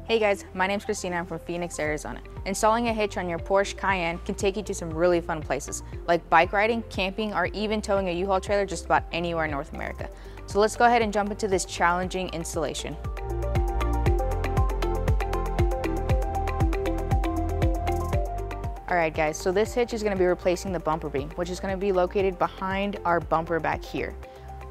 Hey guys, my name's Christina. I'm from Phoenix, Arizona. Installing a hitch on your Porsche Cayenne can take you to some really fun places, like bike riding, camping, or even towing a U-Haul trailer just about anywhere in North America. So let's go ahead and jump into this challenging installation. Alright guys, so this hitch is going to be replacing the bumper beam, which is going to be located behind our bumper back here.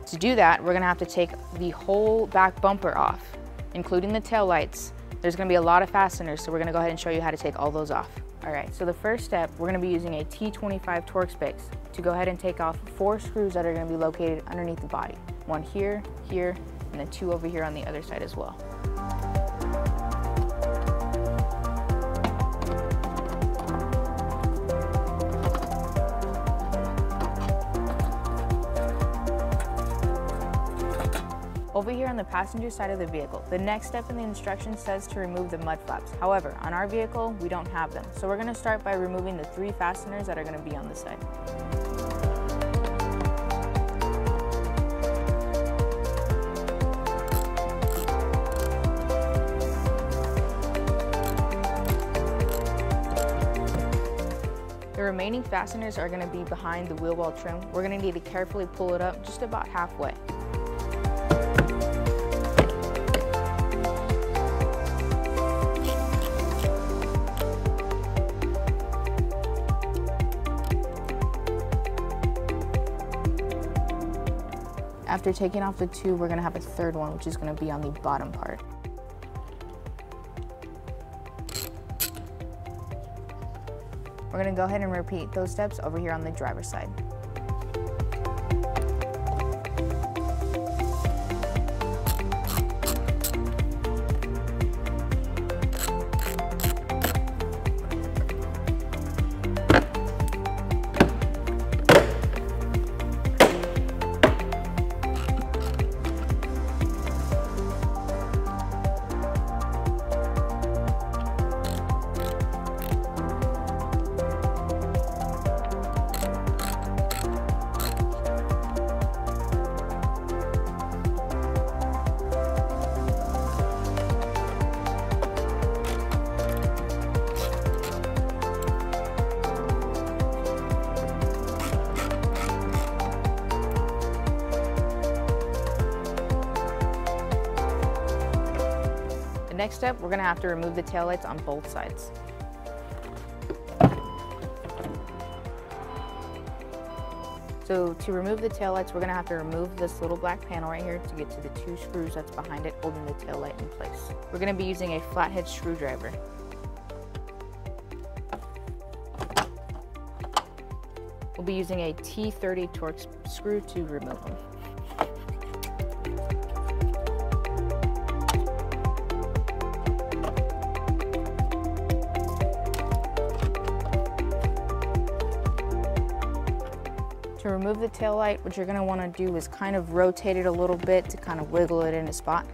To do that, we're going to have to take the whole back bumper off, including the tail lights. There's going to be a lot of fasteners, so we're going to go ahead and show you how to take all those off. Alright, so the first step, we're going to be using a T25 Torx base to go ahead and take off 4 screws that are going to be located underneath the body. 1 here, here, and then 2 over here on the other side as well. Over here on the passenger side of the vehicle, the next step in the instructions says to remove the mud flaps. However, on our vehicle, we don't have them. So we're going to start by removing the 3 fasteners that are going to be on the side. The remaining fasteners are going to be behind the wheel well trim. We're going to need to carefully pull it up just about halfway. After taking off the 2, we're going to have a third one, which is going to be on the bottom part. We're going to go ahead and repeat those steps over here on the driver's side. Next step, we're going to have to remove the taillights on both sides. So to remove the taillights, we're going to have to remove this little black panel right here to get to the 2 screws that's behind it, holding the taillight in place. We're going to be using a flathead screwdriver. We'll be using a T30 Torx screw to remove them. To remove the tail light, what you're going to want to do is kind of rotate it a little bit to kind of wiggle it in a spot.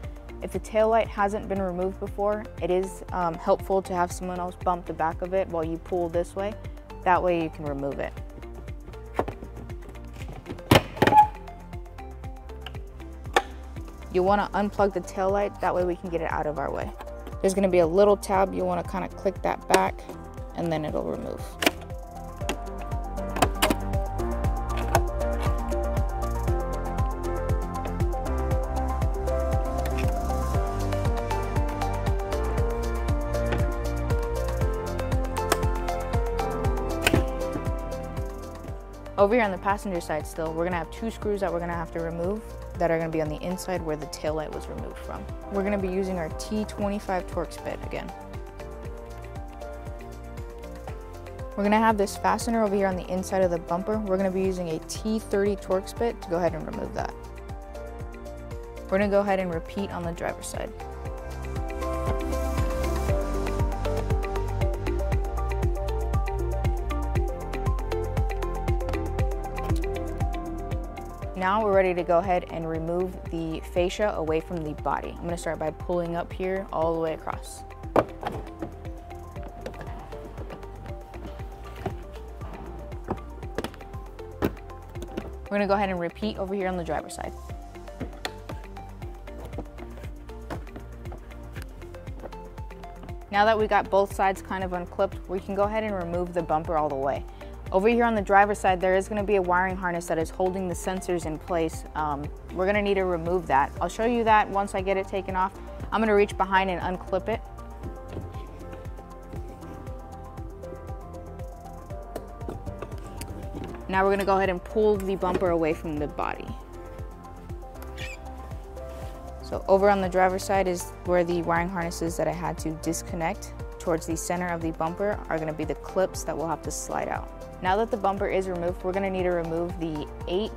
If the tail light hasn't been removed before, it is helpful to have someone else bump the back of it while you pull this way. That way you can remove it. You'll want to unplug the tail light, that way we can get it out of our way. There's going to be a little tab, you'll want to kind of click that back and then it'll remove. Over here on the passenger side still, we're going to have 2 screws that we're going to have to remove that are going to be on the inside where the tail light was removed from. We're going to be using our T25 Torx bit again. We're going to have this fastener over here on the inside of the bumper. We're going to be using a T30 Torx bit to go ahead and remove that. We're going to go ahead and repeat on the driver's side. Now we're ready to go ahead and remove the fascia away from the body. I'm going to start by pulling up here all the way across. We're gonna go ahead and repeat over here on the driver's side. Now that we got both sides kind of unclipped, we can go ahead and remove the bumper all the way. Over here on the driver's side, there is gonna be a wiring harness that is holding the sensors in place. We're gonna need to remove that. I'll show you that once I get it taken off. I'm gonna reach behind and unclip it. Now we're gonna go ahead and pull the bumper away from the body. So over on the driver's side is where the wiring harnesses that I had to disconnect. Towards the center of the bumper are gonna be the clips that will have to slide out. Now that the bumper is removed, we're gonna need to remove the 8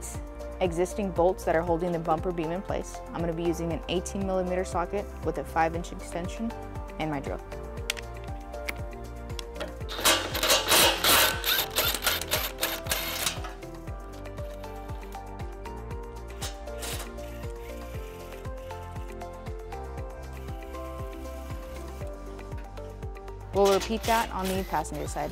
existing bolts that are holding the bumper beam in place. I'm gonna be using an 18mm socket with a 5-inch extension and my drill. We'll repeat that on the passenger side.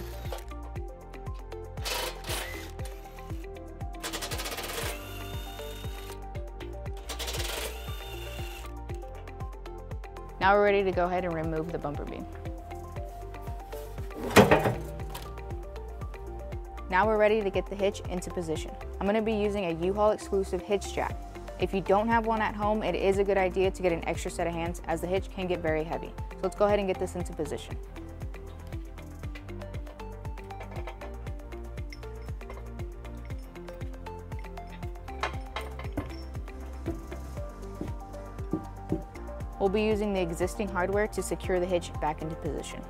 Now we're ready to go ahead and remove the bumper beam. Now we're ready to get the hitch into position. I'm going to be using a U-Haul exclusive hitch jack. If you don't have one at home, it is a good idea to get an extra set of hands as the hitch can get very heavy. So let's go ahead and get this into position. We'll be using the existing hardware to secure the hitch back into position.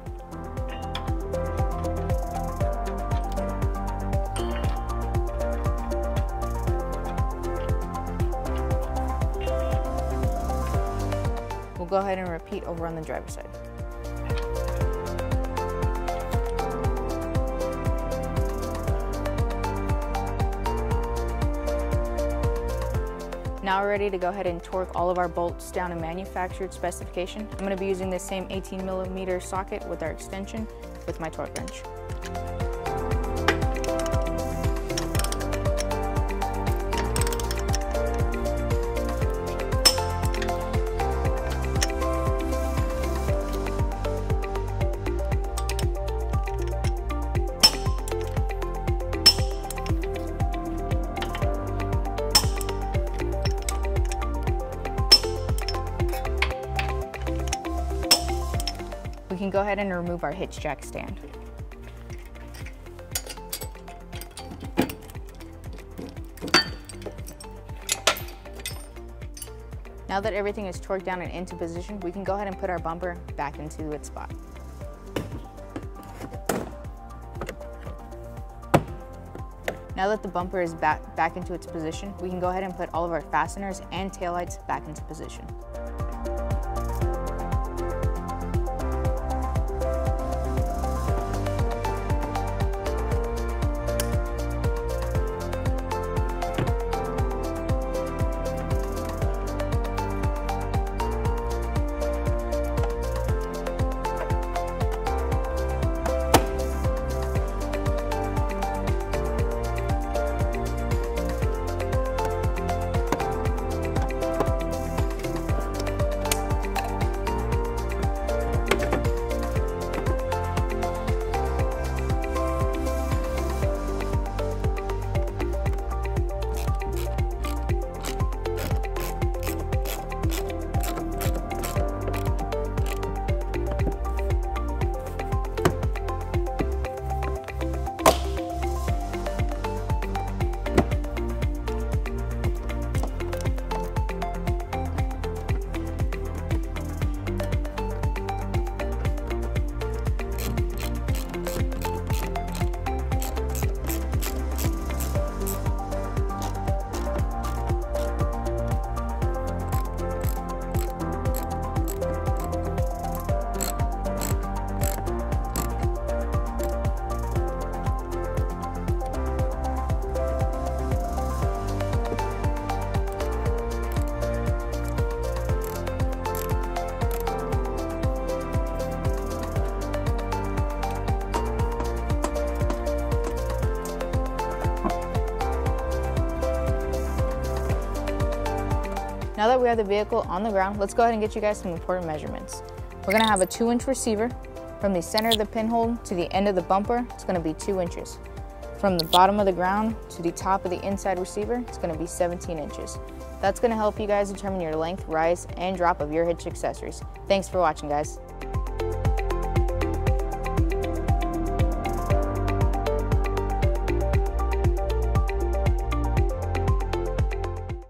We'll go ahead and repeat over on the driver's side. Now we're ready to go ahead and torque all of our bolts down to manufactured specification. I'm going to be using the same 18mm socket with our extension with my torque wrench. We can go ahead and remove our hitch jack stand. Now that everything is torqued down and into position, we can go ahead and put our bumper back into its spot. Now that the bumper is back into its position, we can go ahead and put all of our fasteners and taillights back into position. Now that we have the vehicle on the ground, let's go ahead and get you guys some important measurements. We're gonna have a 2-inch receiver. From the center of the pinhole to the end of the bumper, it's gonna be 2 inches. From the bottom of the ground to the top of the inside receiver, it's gonna be 17 inches. That's gonna help you guys determine your length, rise, and drop of your hitch accessories. Thanks for watching, guys.